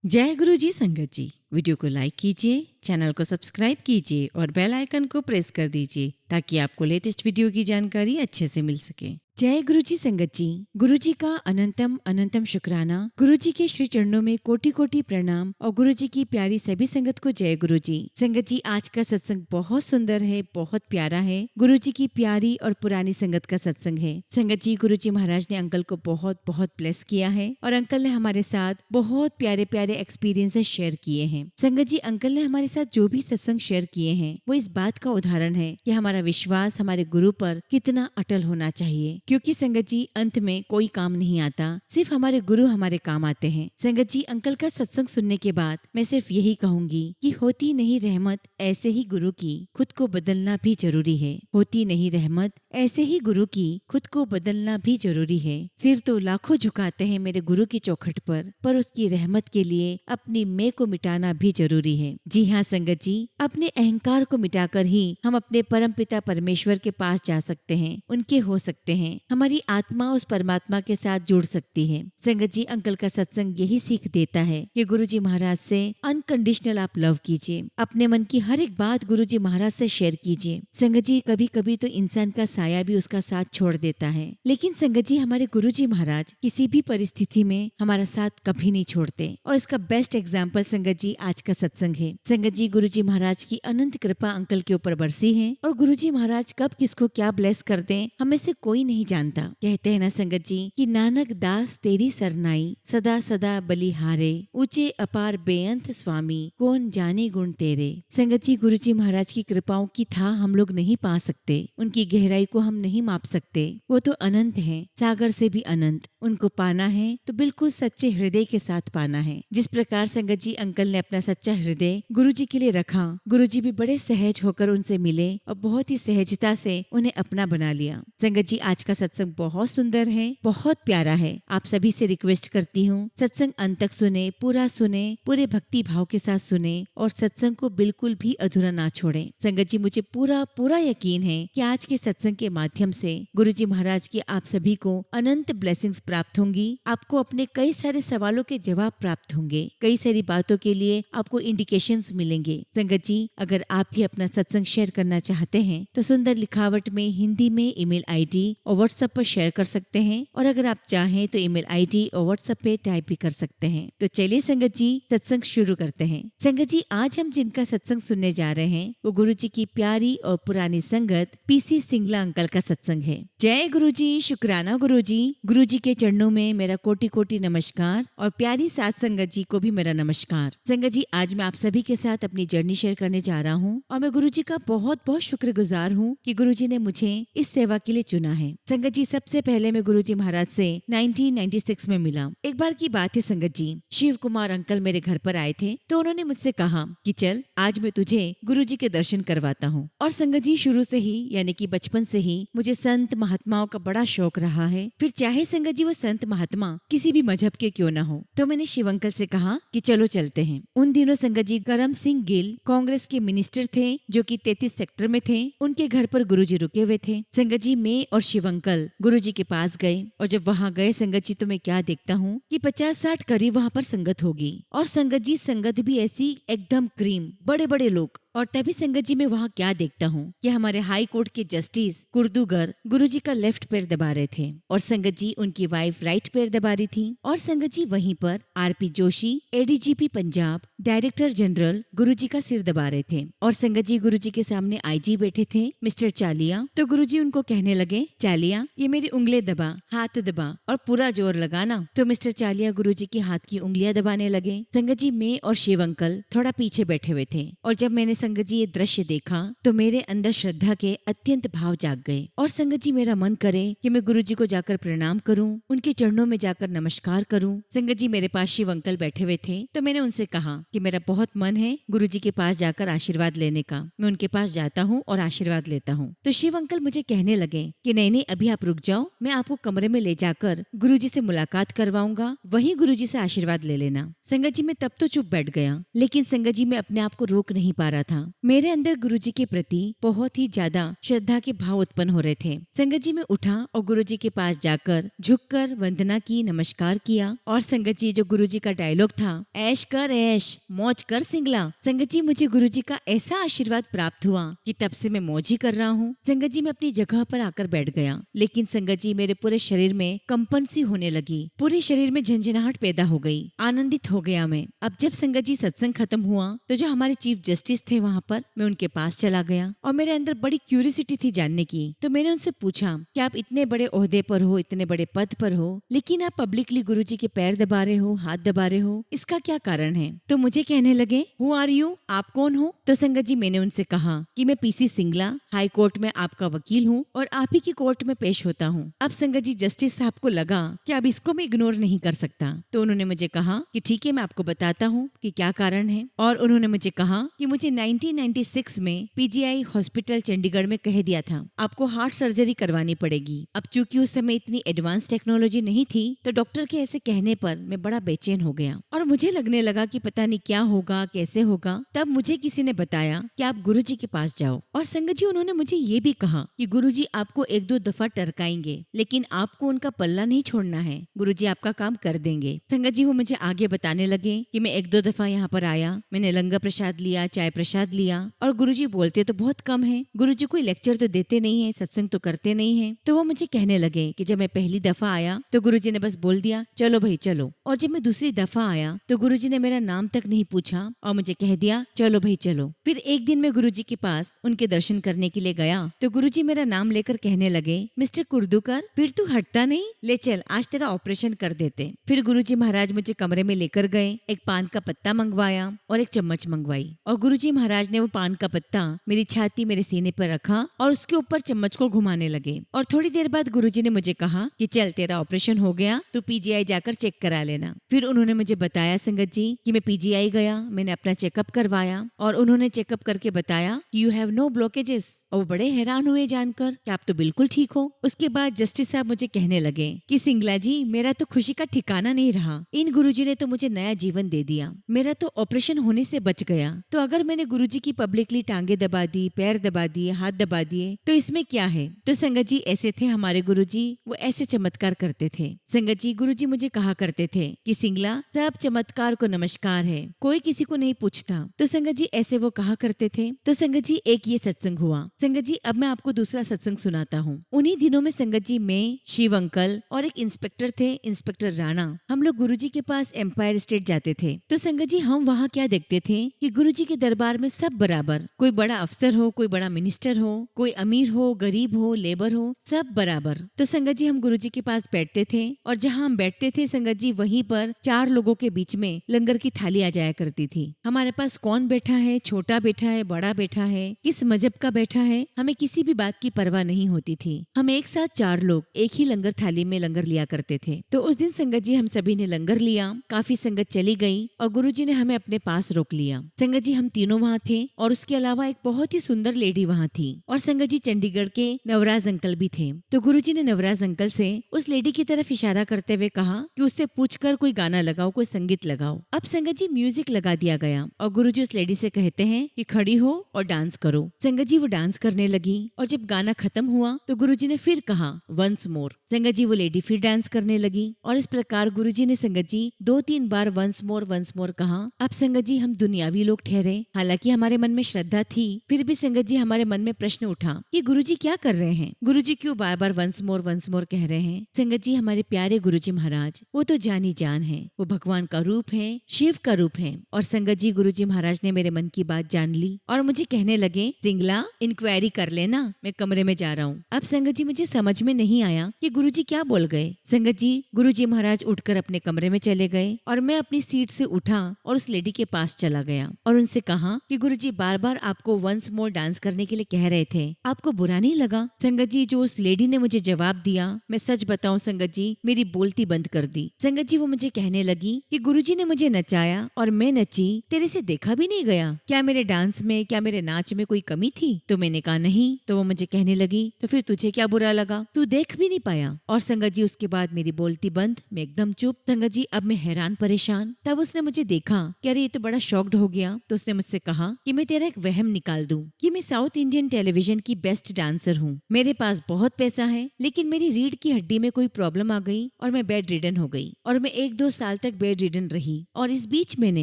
जय गुरु जी संगत जी। वीडियो को लाइक कीजिए, चैनल को सब्सक्राइब कीजिए और बेल आइकन को प्रेस कर दीजिए ताकि आपको लेटेस्ट वीडियो की जानकारी अच्छे से मिल सके। जय गुरु जी संगत जी। गुरु जी का अनंतम अनंतम शुक्राना। गुरु जी के श्री चरणों में कोटि कोटि प्रणाम और गुरु जी की प्यारी सभी संगत को जय गुरु जी। संगत जी, आज का सत्संग बहुत सुंदर है, बहुत प्यारा है। गुरु जी की प्यारी और पुरानी संगत का सत्संग है। संगत जी, गुरु जी महाराज ने अंकल को बहुत बहुत ब्लेस किया है और अंकल ने हमारे साथ बहुत प्यारे प्यारे एक्सपीरियंसेस शेयर किए हैं। संगत जी, अंकल ने हमारे साथ जो भी सत्संग शेयर किए हैं वो इस बात का उदाहरण है कि हमारा विश्वास हमारे गुरु पर कितना अटल होना चाहिए। क्योंकि संगत जी, अंत में कोई काम नहीं आता, सिर्फ हमारे गुरु हमारे काम आते हैं। संगत जी, अंकल का सत्संग सुनने के बाद मैं सिर्फ यही कहूंगी कि होती नहीं रहमत ऐसे ही गुरु की, खुद को बदलना भी जरूरी है। होती नहीं रहमत ऐसे ही गुरु की, खुद को बदलना भी जरूरी है। सिर तो लाखों झुकाते हैं मेरे गुरु की चौखट पर उसकी रहमत के लिए अपनी मैं को मिटाना भी जरूरी है। जी हाँ संगत जी, अपने अहंकार को मिटाकर ही हम अपने परम पिता परमेश्वर के पास जा सकते हैं, उनके हो सकते हैं। हमारी आत्मा उस परमात्मा के साथ जुड़ सकती है। संगत जी, अंकल का सत्संग यही सीख देता है कि गुरु जी महाराज से अनकंडीशनल आप लव कीजिए। अपने मन की हर एक बात गुरु जी महाराज से शेयर कीजिए। संगत जी, कभी कभी तो इंसान का साया भी उसका साथ छोड़ देता है, लेकिन संगत जी हमारे गुरु जी महाराज किसी भी परिस्थिति में हमारा साथ कभी नहीं छोड़ते और इसका बेस्ट एग्जाम्पल संगत जी आज का सत्संग है। संगत जी, गुरु जी महाराज की अनंत कृपा अंकल के ऊपर बरसी है और गुरु जी महाराज कब किसको क्या ब्लेस कर दें हमें से कोई नहीं जानता। कहते हैं ना संगत जी कि नानक दास तेरी सरनाई, सदा सदा बलिहारे, ऊंचे अपार बेअंत स्वामी, कौन जाने गुण तेरे। संगत जी, गुरु जी महाराज की कृपाओं की था हम लोग नहीं पा सकते, उनकी गहराई को हम नहीं माप सकते। वो तो अनंत है, सागर से भी अनंत। उनको पाना है तो बिल्कुल सच्चे हृदय के साथ पाना है। जिस प्रकार संगत जी अंकल ने अपना सच्चा हृदय गुरु जी के लिए रखा, गुरु जी भी बड़े सहज होकर उनसे मिले और बहुत ही सहजता से उन्हें अपना बना लिया। संगत जी, आज का सत्संग बहुत सुंदर है, बहुत प्यारा है। आप सभी से रिक्वेस्ट करती हूँ सत्संग अंत तक सुने, पूरा सुने, पूरे भक्ति भाव के साथ सुने और सत्संग को बिल्कुल भी अधूरा ना छोड़े। संगत जी, मुझे पूरा पूरा यकीन है कि आज के सत्संग के माध्यम से गुरु जी महाराज की आप सभी को अनंत ब्लेसिंग्स प्राप्त होंगी। आपको अपने कई सारे सवालों के जवाब प्राप्त होंगे, कई सारी बातों के लिए आपको इंडिकेशंस मिलेंगे। संगत जी, अगर आप भी अपना सत्संग शेयर करना चाहते हैं तो सुंदर लिखावट में हिंदी में ईमेल आईडी और व्हाट्सएप पर शेयर कर सकते हैं और अगर आप चाहें तो ईमेल आईडी और व्हाट्सएप पे टाइप भी कर सकते हैं। तो चलिए संगत जी, सत्संग शुरू करते हैं। संगत जी, आज हम जिनका सत्संग सुनने जा रहे हैं वो गुरु जी की प्यारी और पुरानी संगत पीसी सिंगला अंकल का सत्संग है। जय गुरु जी, शुक्राना गुरु जी। गुरु जी के चरणों में मेरा कोटि कोटि नमस्कार और प्यारी साथ संगत जी को भी मेरा नमस्कार। संगत जी, आज मैं आप सभी के साथ अपनी जर्नी शेयर करने जा रहा हूँ और मैं गुरु जी का बहुत बहुत शुक्रगुजार हूँ कि गुरु जी ने मुझे इस सेवा के लिए चुना है। संगत जी, सबसे पहले मैं गुरु जी महाराज से 1996 में मिला। एक बार की बात है संगत जी, शिव कुमार अंकल मेरे घर पर आए थे तो उन्होंने मुझसे कहा कि चल आज मैं तुझे गुरु जी के दर्शन करवाता हूँ। और संगत जी, शुरू से ही यानी कि बचपन से ही मुझे संत महात्माओं का बड़ा शौक रहा है। फिर चाहे संगत जी वो संत महात्मा किसी भी मजहब के क्यों ना हो। तो मैंने शिव अंकल से कहा कि चलो चलते हैं। उन दिनों संगत जी करम सिंह गिल कांग्रेस के मिनिस्टर थे जो कि 33 सेक्टर में थे। उनके घर पर गुरु जी रुके हुए थे। संगत जी, मैं और शिव अंकल गुरु जी के पास गए और जब वहाँ गए संगत जी तो मैं क्या देखता हूँ कि 50-60 करीब वहाँ पर संगत होगी और संगत जी संगत भी ऐसी एकदम क्रीम, बड़े बड़े लोग। और तभी संगत जी मैं वहाँ क्या देखता हूँ कि हमारे हाई कोर्ट के जस्टिस कुर्दूगर गुरु जी का लेफ्ट पैर दबा रहे थे और संगत जी उनकी वाइफ राइट पैर दबा रही थी। और संगत जी वहीं पर RP Joshi ADGP Punjab director general गुरु जी का सिर दबा रहे थे। और संगत जी, गुरु जी के सामने आईजी बैठे थे मिस्टर चालिया। तो गुरु जी उनको कहने लगे, चालिया ये मेरी उंगली दबा, हाथ दबा और पूरा जोर लगाना। तो मिस्टर चालिया गुरु जी की हाथ की उंगलियां दबाने लगे। संगत जी, मैं और शिव अंकल थोड़ा पीछे बैठे हुए थे और जब मैंने संगत जी ये दृश्य देखा तो मेरे अंदर श्रद्धा के अत्यंत भाव जाग गए। और संगत जी, मेरा मन करे कि मैं गुरु जी को जाकर प्रणाम करूं, उनके चरणों में जाकर नमस्कार करूं। संगत जी, मेरे पास शिव अंकल बैठे हुए थे तो मैंने उनसे कहा कि मेरा बहुत मन है गुरुजी के पास जाकर आशीर्वाद लेने का। मैं उनके पास जाता हूँ और आशीर्वाद लेता हूँ। तो शिव अंकल मुझे कहने लगे कि नहीं, अभी आप रुक जाओ, मैं आपको कमरे में ले जाकर गुरुजी से मुलाकात करवाऊंगा, वही गुरुजी से आशीर्वाद ले लेना। संगत जी मैं तब तो चुप बैठ गया, लेकिन संगत जी मैं अपने आप को रोक नहीं पा रहा था। मेरे अंदर गुरुजी के प्रति बहुत ही ज्यादा श्रद्धा के भाव उत्पन्न हो रहे थे। संगत जी मैं उठा और गुरुजी के पास जाकर झुककर वंदना की, नमस्कार किया। और संगत जी जो गुरुजी का डायलॉग था, ऐश कर ऐश, मौज कर सिंगला। संगत जी मुझे गुरुजी का ऐसा आशीर्वाद प्राप्त हुआ कि तब से मैं मौज ही कर रहा हूँ। संगत जी मैं अपनी जगह पर आकर बैठ गया, लेकिन संगत जी मेरे पूरे शरीर में कंपन सी होने लगी, पूरे शरीर में झंझनाहट पैदा हो गई, आनंदित हो गया मैं। अब जब संगत जी सत्संग खत्म हुआ तो जो हमारे चीफ जस्टिस थे वहाँ पर, मैं उनके पास चला गया और मेरे अंदर बड़ी क्यूरियोसिटी थी जानने की। तो मैंने उनसे पूछा कि आप इतने बड़े ओहदे पर हो, इतने बड़े पद पर हो, लेकिन आप पब्लिकली गुरुजी के पैर दबा रहे हो, हाथ दबा रहे हो, इसका क्या कारण है? तो मुझे कहने लगे, हु आर यू, आप कौन हो? तो संगत जी मैंने उनसे कहा कि मैं पीसी सिंगला, हाई कोर्ट में आपका वकील हूँ और आप ही की कोर्ट में पेश होता हूँ। अब संगत जी जस्टिस साहब को लगा कि अब इसको मैं इग्नोर नहीं कर सकता, तो उन्होंने मुझे कहा कि ठीक है, मैं आपको बताता हूँ कि क्या कारण है। और उन्होंने मुझे कहा कि मुझे 1996 में पीजीआई हॉस्पिटल चंडीगढ़ में कह दिया था आपको हार्ट सर्जरी करवानी पड़ेगी। अब चूंकि उस समय इतनी एडवांस टेक्नोलॉजी नहीं थी, तो डॉक्टर के ऐसे कहने पर मैं बड़ा बेचैन हो गया और मुझे लगने लगा कि पता नहीं क्या होगा, कैसे होगा। तब मुझे किसी ने बताया कि आप गुरुजी के पास जाओ। और संगत जी उन्होंने मुझे ये भी कहा कि गुरुजी आपको एक दो दफा टरकाएंगे, लेकिन आपको उनका पल्ला नहीं छोड़ना है, गुरुजी आपका काम कर देंगे। संगत जी वो मुझे आगे बताने लगे कि मैं एक दो दफा यहाँ पर आया, मैंने लंगर प्रसाद लिया, चाय प्रसाद लिया, और गुरुजी बोलते तो बहुत कम है, गुरुजी कोई लेक्चर तो देते नहीं है, सत्संग तो करते नहीं है। तो वो मुझे कहने लगे कि जब मैं पहली दफा आया तो गुरुजी ने बस बोल दिया चलो भाई चलो, और जब मैं दूसरी दफा आया तो गुरुजी ने मेरा नाम तक नहीं पूछा और मुझे कह दिया चलो भाई चलो। फिर एक दिन मैं गुरुजी के पास उनके दर्शन करने के लिए गया तो गुरुजी मेरा नाम लेकर कहने लगे, मिस्टर कुर्दूकर, फिर तू हटता नहीं, ले चल आज तेरा ऑपरेशन कर देते। फिर गुरुजी महाराज मुझे कमरे में लेकर गए, एक पान का पत्ता मंगवाया और एक चम्मच मंगवाई, और गुरुजी महाराज ने वो पान का पत्ता मेरी छाती, मेरे सीने पर रखा और उसके ऊपर चम्मच को घुमाने लगे। और थोड़ी देर बाद गुरुजी ने मुझे कहा कि चल तेरा ऑपरेशन हो गया, तू पीजीआई जाकर चेक करा लेना। फिर उन्होंने मुझे बताया संगत जी कि मैं पीजीआई गया, मैंने अपना चेकअप करवाया और उन्होंने चेकअप करके बताया कि यू हैव नो ब्लॉकेजेस। और वो बड़े हैरान हुए जानकर कि आप तो बिल्कुल ठीक हो। उसके बाद जस्टिस साहब मुझे कहने लगे कि सिंगला जी मेरा तो खुशी का ठिकाना नहीं रहा, इन गुरुजी ने तो मुझे नया जीवन दे दिया, मेरा तो ऑपरेशन होने से बच गया। तो अगर मैंने गुरुजी की पब्लिकली टांगे दबा दी, पैर दबा दिए, हाथ दबा दिए, तो इसमें क्या है? तो संगत जी ऐसे थे हमारे गुरुजी, वो ऐसे चमत्कार करते थे। संगत जी गुरुजी मुझे कहा करते थे कि सिंगला सब चमत्कार को नमस्कार है, कोई किसी को नहीं पूछता। तो संगत जी ऐसे वो कहा करते थे। तो संगत जी एक ये सत्संग हुआ। संगत जी अब मैं आपको दूसरा सत्संग सुनाता हूँ। उन्हीं दिनों में संगत जी, मैं, शिव अंकल और एक इंस्पेक्टर थे, इंस्पेक्टर राणा, हम लोग गुरुजी के पास एम्पायर स्टेट जाते थे। तो संगत जी हम वहाँ क्या देखते थे कि गुरुजी के दरबार में सब बराबर, कोई बड़ा अफसर हो, कोई बड़ा मिनिस्टर हो, कोई अमीर हो, गरीब हो, लेबर हो, सब बराबर। तो संगत जी हम गुरुजी के पास बैठते थे और जहाँ हम बैठते थे संगत जी वहीं पर 4 लोगों के बीच में लंगर की थाली आ जाया करती थी। हमारे पास कौन बैठा है, छोटा बैठा है, बड़ा बैठा है, किस मजहब का बैठा है, हमें किसी भी बात की परवाह नहीं होती थी। हम एक साथ 4 लोग एक ही लंगर थाली में लंगर लिया करते थे। तो उस दिन संगत जी हम सभी ने लंगर लिया, काफी संगत चली गई और गुरुजी ने हमें अपने पास रोक लिया। संगत जी हम तीनों वहाँ थे और उसके अलावा एक बहुत ही सुंदर लेडी वहाँ थी, और संगत जी चंडीगढ़ के नवराज अंकल भी थे। तो गुरुजी ने नवराज अंकल से उस लेडी की तरफ इशारा करते हुए कहा कि उससे पूछकर कोई गाना लगाओ, कोई संगीत लगाओ। अब संगत जी म्यूजिक लगा दिया गया और गुरुजी उस लेडी से कहते हैं कि खड़ी हो और डांस करो। संगत जी वो डांस करने लगी और जब गाना खत्म हुआ तो गुरुजी ने फिर कहा वंस मोर। संगत जी वो लेडी फिर डांस करने लगी और इस प्रकार गुरुजी ने संगत जी 2-3 बार वंस मोर कहा। अब संगत जी हम दुनियावी लोग ठहरे, हालांकि हमारे मन में श्रद्धा थी, फिर भी संगत जी हमारे मन में प्रश्न उठा कि गुरुजी क्या कर रहे हैं, गुरुजी क्यों बार बार वंस मोर कह रहे हैं। संगत जी हमारे प्यारे गुरुजी महाराज वो तो जानी जान है, वो भगवान का रूप है, शिव का रूप है। और संगत जी गुरुजी महाराज ने मेरे मन की बात जान ली और मुझे कहने लगे सिंगला इंक्वायरी कर लेना, मैं कमरे में जा रहा हूँ। अब संगत जी मुझे समझ में नहीं आया कि गुरुजी क्या बोल गए। संगत जी गुरुजी महाराज उठकर अपने कमरे में चले गए और मैं अपनी सीट से उठा और उस लेडी के पास चला गया और उनसे कहा कि गुरुजी बार बार आपको वंस मोर डांस करने के लिए कह रहे थे, आपको बुरा नहीं लगा? संगत जी जो उस लेडी ने मुझे जवाब दिया, मैं सच बताऊं संगत जी मेरी बोलती बंद कर दी। संगत जी वो मुझे कहने लगी कि गुरुजी ने मुझे नचाया और मैं नची, तेरे से देखा भी नहीं गया। क्या मेरे डांस में, क्या मेरे नाच में कोई कमी थी? तो मैंने कहा नहीं। तो वो मुझे कहने लगी, तो फिर तुझे क्या बुरा लगा? तू देख भी नहीं पाया। और संगत जी उसके बाद मेरी बोलती बंद, मैं एकदम चुप। संगत जी अब मैं हैरान परेशान। तब उसने मुझे देखा कि अरे ये तो बड़ा शॉक्ड हो गया। तो उसने मुझसे कहा कि मैं तेरा एक वहम निकाल दूं कि मैं साउथ इंडियन टेलीविजन की बेस्ट डांसर हूँ। मेरे पास बहुत पैसा है, लेकिन मेरी रीढ़ की हड्डी में कोई प्रॉब्लम आ गई और मैं बेड रिडन हो गई और मैं 1-2 साल तक बेड रिडन रही। और इस बीच मैंने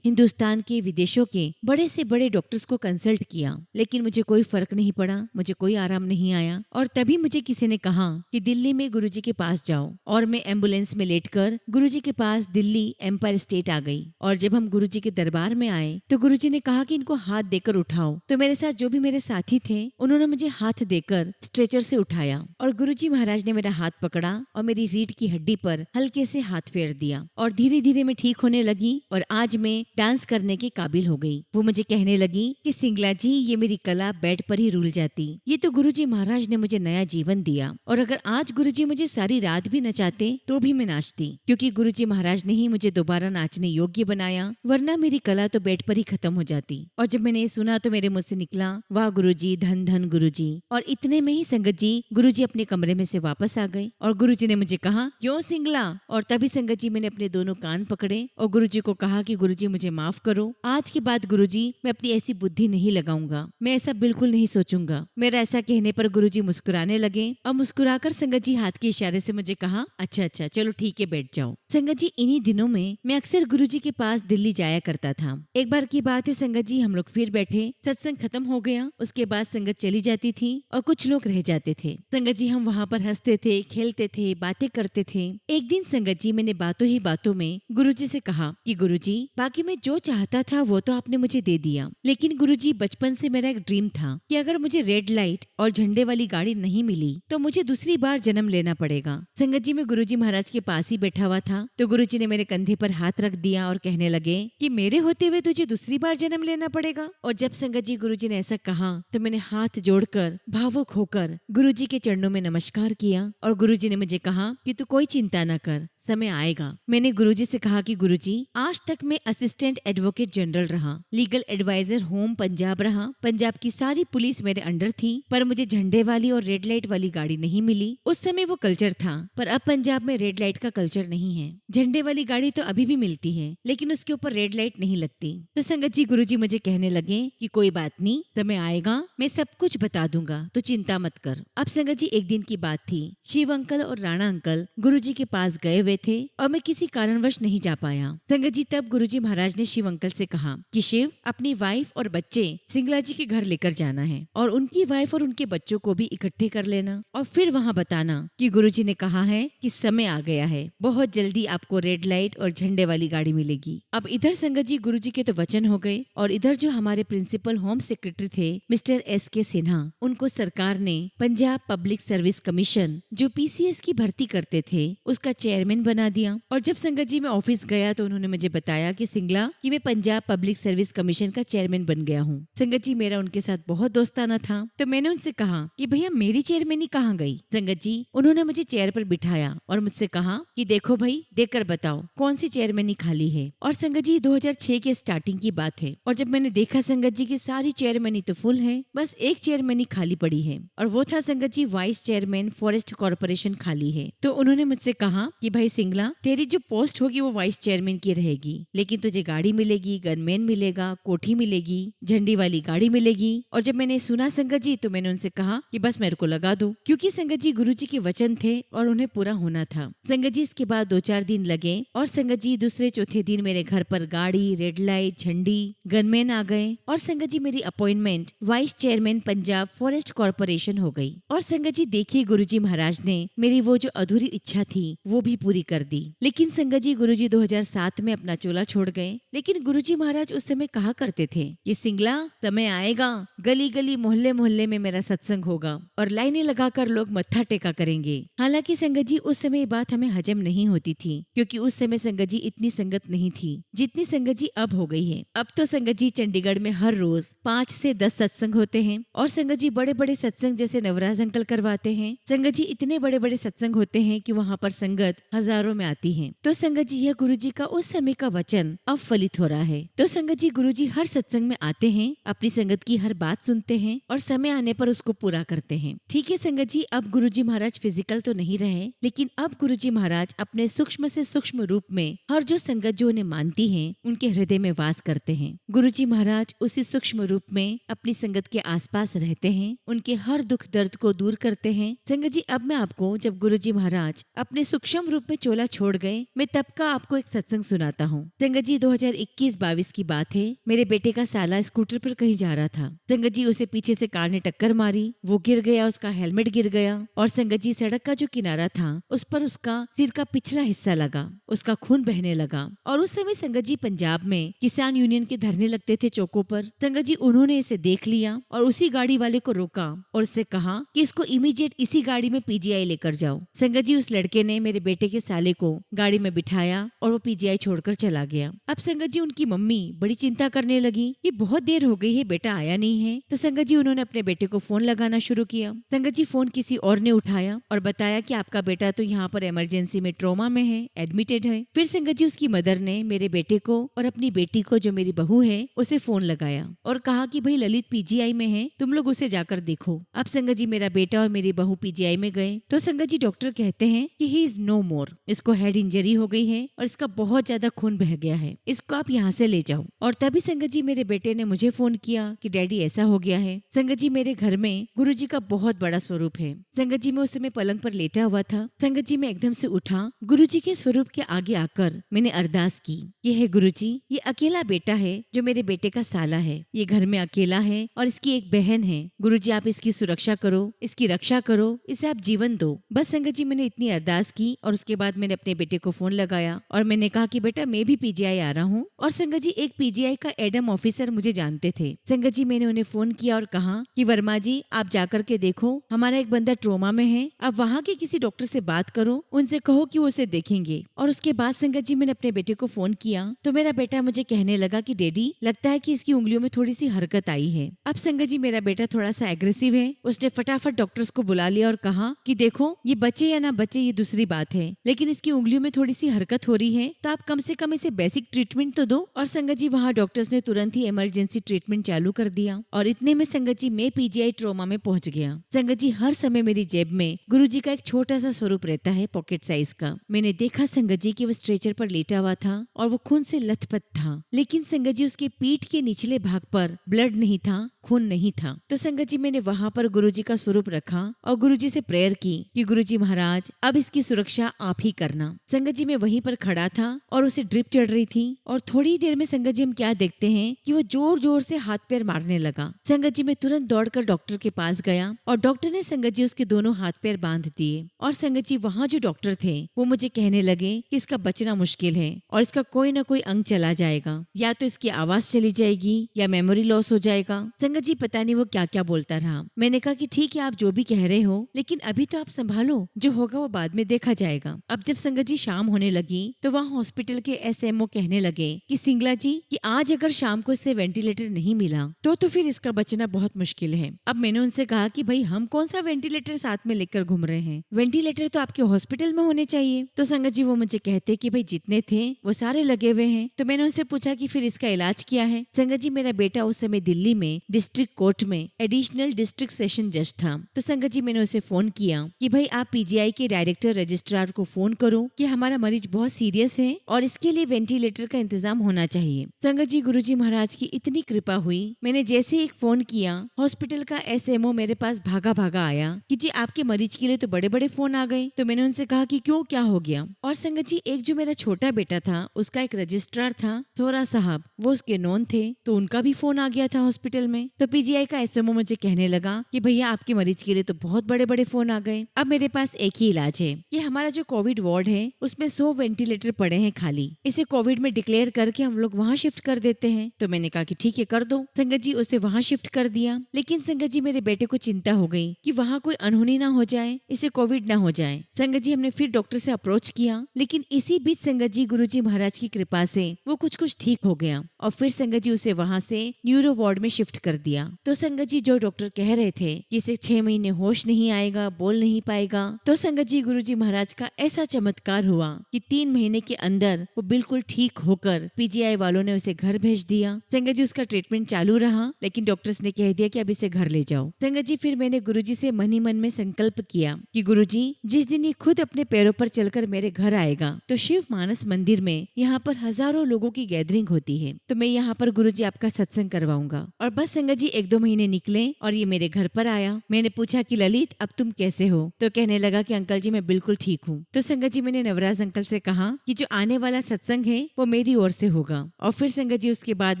हिंदुस्तान के, विदेशों के बड़े से बड़े डॉक्टर्स को कंसल्ट किया, लेकिन मुझे कोई फर्क नहीं पड़ा, मुझे कोई आराम नहीं आया। और तभी मुझे किसी ने कहा कि दिल्ली में गुरुजी के पास जाओ। और मैं एम्बुलेंस में लेटकर गुरुजी के पास दिल्ली एम्पायर स्टेट आ गई। और जब हम गुरुजी के दरबार में आए तो गुरुजी ने कहा कि इनको हाथ देकर उठाओ। तो मेरे साथ जो भी मेरे साथी थे उन्होंने मुझे हाथ देकर स्ट्रेचर से उठाया और गुरुजी महाराज ने मेरा हाथ पकड़ा और मेरी रीढ़ की हड्डी पर हल्के से हाथ फेर दिया और धीरे धीरे मैं ठीक होने लगी और आज मैं डांस करने के काबिल हो गई। वो मुझे कहने लगी कि सिंगला जी, ये मेरी कला बेड पर ही रुल जाती। ये तो गुरुजी महाराज ने मुझे नया जीवन दिया और अगर आज गुरुजी मुझे सारी रात भी नचाते तो भी मैं नाचती, क्योंकि गुरुजी महाराज ने ही मुझे दोबारा नाचने योग्य बनाया, वरना मेरी कला तो बेड पर ही खत्म हो जाती। और जब मैंने ये सुना तो मेरे मुंह से निकला, वाह गुरुजी, धन धन गुरुजी। और इतने में ही संगत जी, गुरुजी अपने कमरे में से वापस आ गए और गुरुजी ने मुझे कहा, क्यों सिंगला? और तभी संगत जी मैंने अपने दोनों कान पकड़े और गुरुजी को कहा कि गुरुजी मुझे माफ करो, आज के बाद गुरुजी मैं अपनी ऐसी बुद्धि नहीं लगाऊंगा, मैं ऐसा बिल्कुल नहीं सोचूंगा। मेरा ऐसा कहने पर गुरुजी मुस्कुराने लगे और मुस्कुराकर संगत जी हाथ के इशारे से मुझे कहा, अच्छा अच्छा चलो ठीक है, बैठ जाओ। संगत जी इन्हीं दिनों में मैं अक्सर गुरुजी के पास दिल्ली जाया करता था। एक बार की बात है संगत जी, हम लोग फिर बैठे, सत्संग खत्म हो गया, उसके बाद संगत चली जाती थी और कुछ लोग रह जाते थे। संगत जी हम वहाँ पर हंसते थे, खेलते थे, बातें करते थे। एक दिन संगत जी मैंने बातों ही बातों में गुरुजी से कहा कि गुरुजी, बाकी मैं जो चाहता था वो तो आपने मुझे दे दिया, लेकिन गुरुजी बचपन से मेरा एक ड्रीम था कि अगर मुझे रेड लाइट और झंडे वाली गाड़ी नहीं मिली तो मुझे दूसरी बार जन्म लेना पड़ेगा। संगत जी मैं गुरुजी महाराज के पास ही बैठा हुआ था तो गुरुजी ने मेरे कंधे पर हाथ रख दिया और कहने लगे कि मेरे होते हुए तुझे दूसरी बार जन्म लेना पड़ेगा। और जब संगत जी गुरुजी ने ऐसा कहा तो मैंने हाथ जोड़कर भावुक होकर गुरुजी के चरणों में नमस्कार किया और गुरुजी ने मुझे कहा कि तू कोई चिंता न कर, समय आएगा। मैंने गुरुजी से कहा कि गुरुजी, आज तक मैं असिस्टेंट एडवोकेट जनरल रहा, लीगल एडवाइजर होम पंजाब रहा, पंजाब की सारी पुलिस मेरे अंडर थी, पर मुझे झंडे वाली और रेड लाइट वाली गाड़ी नहीं मिली। उस समय वो कल्चर था, पर अब पंजाब में रेड लाइट का कल्चर नहीं है। झंडे वाली गाड़ी तो अभी भी मिलती है, लेकिन उसके ऊपर रेड लाइट नहीं लगती। तो संगत जी गुरुजी मुझे कहने लगे कि कोई बात नहीं, समय आएगा, मैं सब कुछ बता दूंगा, तो चिंता मत कर। अब संगत जी एक दिन की बात थी, शिव अंकल और राणा अंकल गुरुजी के पास गए हुए थे और मैं किसी कारणवश नहीं जा पाया। संगत जी तब गुरुजी महाराज ने शिव अंकल से कहा कि शिव, अपनी वाइफ और बच्चे सिंगला जी के घर लेकर जाना है और उनकी वाइफ और उनके बच्चों को भी इकट्ठे कर लेना और फिर वहाँ बताना कि गुरुजी ने कहा है कि समय आ गया है, बहुत जल्दी आपको रेड लाइट और झंडे वाली गाड़ी मिलेगी। अब इधर संगत जी गुरुजी के तो वचन हो गए और इधर जो हमारे प्रिंसिपल होम सेक्रेटरी थे मिस्टर SK सिन्हा, उनको सरकार ने पंजाब पब्लिक सर्विस कमीशन जो PCS की भर्ती करते थे उसका चेयरमैन बना दिया। और जब संगत जी मैं ऑफिस गया तो उन्होंने मुझे बताया कि सिंगला कि मैं पंजाब पब्लिक सर्विस कमीशन का चेयरमैन बन गया हूँ। संगत जी मेरा उनके साथ बहुत दोस्ताना था तो मैंने उनसे कहा कि भैया मेरी चेयरमैनी कहाँ गई। संगत जी उन्होंने मुझे चेयर पर बिठाया और मुझसे कहा कि देखो भाई, देखकर बताओ कौन सी चेयरमैनी खाली है। और संगत जी 2006 के स्टार्टिंग की बात है और जब मैंने देखा संगत जी की सारी चेयरमैनी तो फुल है, बस एक चेयरमैनी खाली पड़ी है और वो था संगत जी वाइस चेयरमैन फॉरेस्ट कॉर्पोरेशन खाली है। तो उन्होंने मुझसे कहा कि भाई सिंगला, तेरी जो पोस्ट होगी वो वाइस चेयरमैन की रहेगी, लेकिन तुझे गाड़ी मिलेगी, गनमैन मिलेगा, कोठी मिलेगी, झंडी वाली गाड़ी मिलेगी। और जब मैंने सुना संगत जी तो मैंने उनसे कहा कि बस मेरे को लगा दो, क्योंकि संगत जी गुरुजी के वचन थे और उन्हें पूरा होना था। संगत जी इसके बाद 2-4 दिन लगे और संगत जी दूसरे चौथे दिन मेरे घर पर गाड़ी, रेड लाइट, झंडी, गनमैन आ गए और संगत जी मेरी appointment vice chairman Punjab forest corporation हो गई। और संगत जी देखिए गुरुजी महाराज ने मेरी वो जो अधूरी इच्छा थी वो भी पूरी कर दी। लेकिन संगत जी गुरुजी 2007 में अपना चोला छोड़ गए, लेकिन गुरुजी महाराज उस समय कहा करते थे कि सिंगला, समय आएगा, गली गली मोहल्ले मोहल्ले में मेरा सत्संग होगा और लाइनें लगाकर लोग मत्था टेका करेंगे। हालांकि संगत जी उस समय ये बात हमें हजम नहीं होती थी, क्योंकि उस समय संगत जी इतनी संगत नहीं थी जितनी संगत जी अब हो गई है। अब तो संगत जी चंडीगढ़ में हर रोज 5 से 10 सत्संग होते हैं और संगत जी बड़े बड़े सत्संग जैसे नवराज अंकल करवाते हैं। संगत जी इतने बड़े बड़े सत्संग होते हैं कि वहाँ पर संगत हजारों हजारों में आती हैं। तो संगत जी, यह गुरुजी का उस समय का वचन अब फलित हो रहा है। तो संगत जी, गुरुजी हर सत्संग में आते हैं, अपनी संगत की हर बात सुनते हैं और समय आने पर उसको पूरा करते हैं। ठीक है संगत जी, अब गुरुजी महाराज फिजिकल तो नहीं रहे, लेकिन अब गुरुजी महाराज अपने सूक्ष्म से सूक्ष्म रूप में हर जो संगत जो उन्हें मानती है उनके हृदय में वास करते हैं। गुरुजी महाराज उसी सूक्ष्म रूप में अपनी संगत के आसपास रहते हैं, उनके हर दुख दर्द को दूर करते हैं। संगत जी, अब मैं आपको जब गुरुजी महाराज अपने सूक्ष्म रूप में चोला छोड़ गए, मैं तब का आपको एक सत्संग सुनाता हूँ। संगत जी, 2021-22 की बात है। मेरे बेटे का साला स्कूटर पर कहीं जा रहा था। संगत जी, उसे पीछे से कार ने टक्कर मारी, वो गिर गया, उसका हेलमेट गिर गया और संगत जी, सड़क का जो किनारा था उस पर उसका सिर का पिछला हिस्सा लगा, उसका खून बहने लगा। और उस समय संगत जी, पंजाब में किसान यूनियन के धरने लगते थे चौकों पर। संगत जी, उन्होंने इसे देख लिया और उसी गाड़ी वाले को रोका और उससे कहा कि इसको इमीडिएट इसी गाड़ी में पीजीआई लेकर जाओ। संगत जी, उस लड़के ने मेरे बेटे के साले को गाड़ी में बिठाया और वो पीजीआई छोड़कर चला गया। अब संगत जी, उनकी मम्मी बड़ी चिंता करने लगी कि बहुत देर हो गई है, बेटा आया नहीं है। तो संगत जी, उन्होंने अपने बेटे को फोन लगाना शुरू किया। संगत जी, फोन किसी और ने उठाया और बताया कि आपका बेटा तो यहाँ पर इमरजेंसी में ट्रोमा में है, एडमिटेड है। फिर संगत जी, उसकी मदर ने मेरे बेटे को और अपनी बेटी को, जो मेरी बहू है, उसे फोन लगाया और कहा कि भाई ललित पीजीआई में है, तुम लोग उसे जाकर देखो। अब संगत जी, मेरा बेटा और मेरी बहू पीजीआई में गए तो संगत जी, डॉक्टर कहते हैं कि ही इज नो मोर, इसको हेड इंजरी हो गई है और इसका बहुत ज्यादा खून बह गया है, इसको आप यहाँ से ले जाओ। और तभी संगत जी, मेरे बेटे ने मुझे फोन किया कि डैडी ऐसा हो गया है। संगत जी, मेरे घर में गुरुजी का बहुत बड़ा स्वरूप है। संगत जी, मैं उस समय पलंग पर लेटा हुआ था। संगत जी, मैं एकदम से उठा, गुरुजी के स्वरूप के आगे आकर मैंने अरदास की, ये है गुरुजी, ये अकेला बेटा है जो मेरे बेटे का साला है, ये घर में अकेला है और इसकी एक बहन है। गुरुजी, आप इसकी सुरक्षा करो, इसकी रक्षा करो, इसे आप जीवन दो। बस संगत जी, मैंने इतनी अरदास की और उसके बाद मैंने अपने बेटे को फोन लगाया और मैंने कहा कि बेटा मैं भी पीजीआई आ रहा हूँ। और संगत जी, एक पीजीआई का एडम ऑफिसर मुझे जानते थे। संगत जी, मैंने उन्हें फोन किया और कहा कि वर्मा जी, आप जाकर के देखो, हमारा एक बंदा ट्रोमा में है, आप वहाँ के किसी डॉक्टर से बात करो, उनसे कहो कि वो उसे देखेंगे। और उसके बाद संगत जी, मैंने अपने बेटे को फोन किया तो मेरा बेटा मुझे कहने लगा कि डैडी, लगता है कि इसकी उंगलियों में थोड़ी सी हरकत आई है। अब संगत जी, मेरा बेटा थोड़ा सा एग्रेसिव है, उसने फटाफट डॉक्टर्स को बुला लिया और कहा कि देखो, ये बचे या ना बचे ये दूसरी बात है, लेकिन इसकी उंगलियों में थोड़ी सी हरकत हो रही है, तो आप कम से कम इसे बेसिक ट्रीटमेंट तो दो। और संगत जी, वहाँ डॉक्टर्स ने तुरंत ही इमरजेंसी ट्रीटमेंट चालू कर दिया और इतने में संगत जी, मैं पीजीआई ट्रोमा में पहुंच गया। संगत जी, हर समय मेरी जेब में गुरुजी का एक छोटा सा स्वरूप रहता है, पॉकेट साइज का। मैंने देखा संगत जी कि वो स्ट्रेचर पर लेटा हुआ था और वो खून से लथपथ था, लेकिन संगत जी, उसके पीठ के निचले भाग पर ब्लड नहीं था, खून नहीं था। तो संगत जी, मैंने वहाँ पर गुरुजी का स्वरूप रखा और गुरुजी से प्रेयर की कि गुरुजी महाराज, अब इसकी सुरक्षा आप ही करना। संगत जी, मैं वहीं पर खड़ा था और उसे ड्रिप चढ़ रही थी और थोड़ी देर में संगत जी, हम क्या देखते हैं कि वो जोर जोर से हाथ पैर मारने लगा। संगत जी, मैं तुरंत दौड़कर डॉक्टर के पास गया और डॉक्टर ने संगत जी उसके दोनों हाथ पैर बांध दिए। और संगत जी, वहाँ जो डॉक्टर थे वो मुझे कहने लगे कि इसका बचना मुश्किल है और इसका कोई ना कोई अंग चला जाएगा, या तो इसकी आवाज चली जाएगी या मेमोरी लॉस हो जाएगा। संगत जी, पता नहीं वो क्या क्या बोलता रहा। मैंने कहा कि ठीक है, आप जो भी कह रहे हो, लेकिन अभी तो आप संभालो, जो होगा वो बाद में देखा जाएगा। अब जब संगत जी शाम होने लगी तो वहाँ हॉस्पिटल के एसएमओ कहने लगे कि सिंगला जी, कि आज अगर शाम को इससे वेंटिलेटर नहीं मिला तो फिर इसका बचना बहुत मुश्किल है। अब मैंने उनसे कहा कि भाई, हम कौन सा वेंटिलेटर साथ में लेकर घूम रहे हैं, वेंटिलेटर तो आपके हॉस्पिटल में होने चाहिए। तो संगत जी, वो मुझे कहते कि भाई जितने थे वो सारे लगे हुए हैं। तो मैंने उनसे पूछा कि फिर इसका इलाज क्या है। संगत जी, मेरा बेटा उस समय दिल्ली में डिस्ट्रिक्ट कोर्ट में एडिशनल डिस्ट्रिक्ट सेशन जज था। तो संगत जी, मैंने उसे फोन किया कि भाई आप पीजीआई के डायरेक्टर रजिस्ट्रार को फोन करो कि हमारा मरीज बहुत सीरियस है और इसके लिए वेंटिलेटर का इंतजाम होना चाहिए। संगत जी, गुरुजी महाराज की इतनी कृपा हुई, मैंने जैसे एक फोन किया, हॉस्पिटल का एसएमओ मेरे पास भागा भागा आया कि जी आपके मरीज के लिए तो बड़े बड़े फोन आ गए। तो मैंने उनसे कहा कि क्यों, क्या हो गया। और संगत जी, एक जो मेरा छोटा बेटा था उसका एक रजिस्ट्रार था, सोरा साहब, वो उसके नॉन थे, तो उनका भी फोन आ गया था हॉस्पिटल में। तो पीजीआई का एसएमओ मुझे कहने लगा कि भैया आपके मरीज के लिए तो बहुत बड़े बड़े फोन आ गए, अब मेरे पास एक ही इलाज है कि हमारा जो कोविड वार्ड है उसमें 100 वेंटिलेटर पड़े हैं खाली, इसे कोविड में डिक्लेयर करके हम लोग वहाँ शिफ्ट कर देते हैं। तो मैंने कहा कि ठीक है, कर दो। संगत जी, उसे वहाँ शिफ्ट कर दिया। लेकिन संगत जी, मेरे बेटे को चिंता हो गई कि वहाँ कोई अनहोनी ना हो जाए, इसे कोविड ना हो जाए। संगत जी, हमने फिर डॉक्टर से अप्रोच किया, लेकिन इसी बीच संगत जी, गुरुजी महाराज की कृपा से वो कुछ ठीक हो गया और फिर संगत जी उसे वहाँ से न्यूरो वार्ड में शिफ्ट कर दिया। तो संगत जी, जो डॉक्टर कह रहे थे कि इसे 6 महीने होश नहीं आएगा, बोल नहीं पाएगा, तो संगत जी, गुरुजी महाराज का ऐसा ऐसा चमत्कार हुआ कि 3 महीने के अंदर वो बिल्कुल ठीक होकर पीजीआई वालों ने उसे घर भेज दिया। संगत जी उसका ट्रीटमेंट चालू रहा, लेकिन डॉक्टर्स ने कह दिया कि अब इसे घर ले जाओ। संगत जी फिर मैंने गुरुजी से मन ही मन में संकल्प किया कि गुरुजी जिस दिन ये खुद अपने पैरों पर चलकर मेरे घर आएगा तो शिव मानस मंदिर में यहाँ पर हजारों लोगों की गैदरिंग होती है, तो मैं यहाँ पर गुरुजी आपका सत्संग करवाऊंगा। और बस संगत जी 1-2 महीने निकले और ये मेरे घर पर आया। मैंने पूछा कि ललित अब तुम कैसे हो? तो कहने लगा कि अंकल जी मैं बिल्कुल ठीक हूँ। तो संगत जी मैंने नवराज अंकल से कहा कि जो आने वाला सत्संग है वो मेरी ओर से होगा। और फिर संगत जी उसके बाद